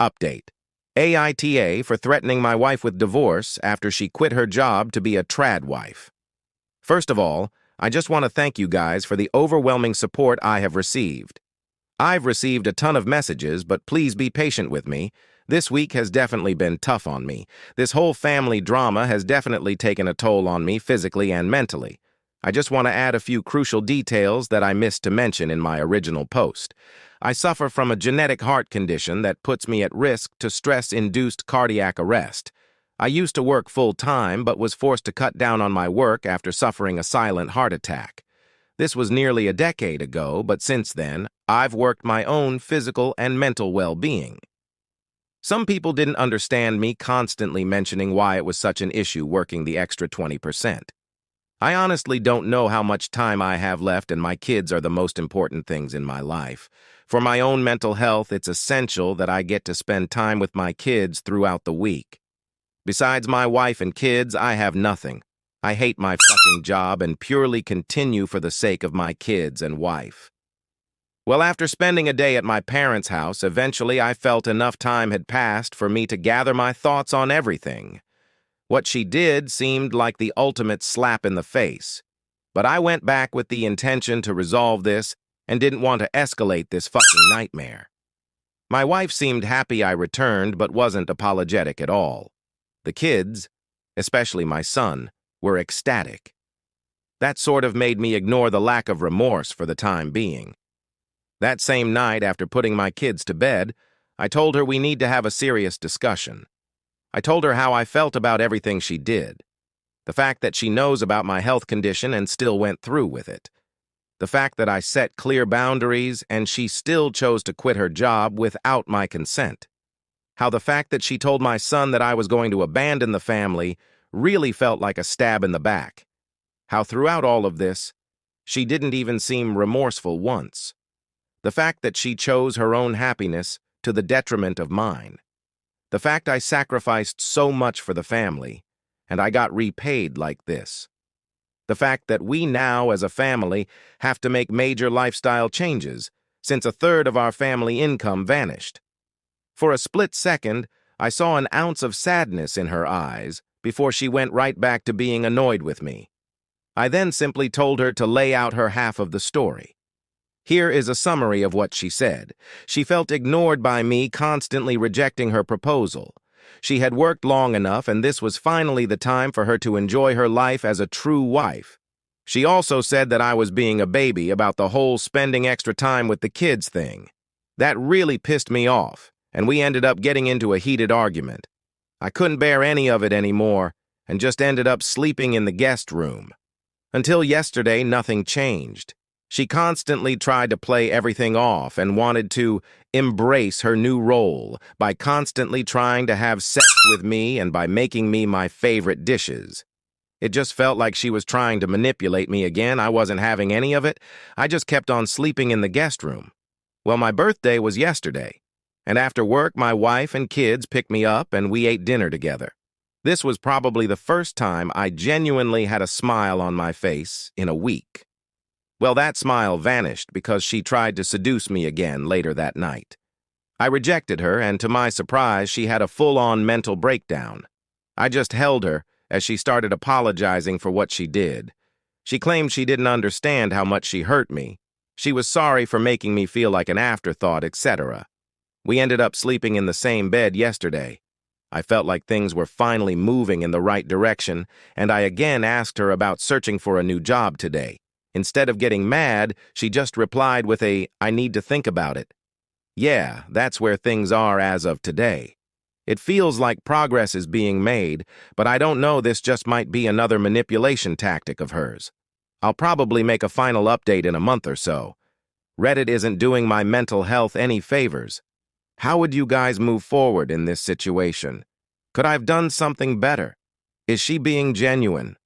Update. AITA for threatening my wife with divorce after she quit her job to be a tradwife. First of all, I just want to thank you guys for the overwhelming support I have received. I've received a ton of messages, but please be patient with me. This week has definitely been tough on me. This whole family drama has definitely taken a toll on me physically and mentally. I just want to add a few crucial details that I missed to mention in my original post. I suffer from a genetic heart condition that puts me at risk to stress-induced cardiac arrest. I used to work full-time but was forced to cut down on my work after suffering a silent heart attack. This was nearly a decade ago, but since then, I've worked my own physical and mental well-being. Some people didn't understand me constantly mentioning why it was such an issue working the extra 20%. I honestly don't know how much time I have left, and my kids are the most important things in my life. For my own mental health, it's essential that I get to spend time with my kids throughout the week. Besides my wife and kids, I have nothing. I hate my fucking job and purely continue for the sake of my kids and wife. Well, after spending a day at my parents' house, eventually I felt enough time had passed for me to gather my thoughts on everything. What she did seemed like the ultimate slap in the face, but I went back with the intention to resolve this and didn't want to escalate this fucking nightmare. My wife seemed happy I returned but wasn't apologetic at all. The kids, especially my son, were ecstatic. That sort of made me ignore the lack of remorse for the time being. That same night, after putting my kids to bed, I told her we need to have a serious discussion. I told her how I felt about everything she did. The fact that she knows about my health condition and still went through with it. The fact that I set clear boundaries and she still chose to quit her job without my consent. How the fact that she told my son that I was going to abandon the family really felt like a stab in the back. How throughout all of this, she didn't even seem remorseful once. The fact that she chose her own happiness to the detriment of mine. The fact I sacrificed so much for the family, and I got repaid like this. The fact that we now, as a family, have to make major lifestyle changes, since a third of our family income vanished. For a split second, I saw an ounce of sadness in her eyes before she went right back to being annoyed with me. I then simply told her to lay out her half of the story. Here is a summary of what she said. She felt ignored by me, constantly rejecting her proposal. She had worked long enough, and this was finally the time for her to enjoy her life as a true wife. She also said that I was being a baby about the whole spending extra time with the kids thing. That really pissed me off, and we ended up getting into a heated argument. I couldn't bear any of it anymore, and just ended up sleeping in the guest room. Until yesterday, nothing changed. She constantly tried to play everything off and wanted to embrace her new role by constantly trying to have sex with me and by making me my favorite dishes. It just felt like she was trying to manipulate me again. I wasn't having any of it. I just kept on sleeping in the guest room. Well, my birthday was yesterday, and after work, my wife and kids picked me up and we ate dinner together. This was probably the first time I genuinely had a smile on my face in a week. Well, that smile vanished because she tried to seduce me again later that night. I rejected her, and to my surprise, she had a full-on mental breakdown. I just held her as she started apologizing for what she did. She claimed she didn't understand how much she hurt me. She was sorry for making me feel like an afterthought, etc. We ended up sleeping in the same bed yesterday. I felt like things were finally moving in the right direction, and I again asked her about searching for a new job today. Instead of getting mad, she just replied with "I need to think about it." Yeah, that's where things are as of today. It feels like progress is being made, but I don't know, this just might be another manipulation tactic of hers. I'll probably make a final update in a month or so. Reddit isn't doing my mental health any favors. How would you guys move forward in this situation? Could I have done something better? Is she being genuine?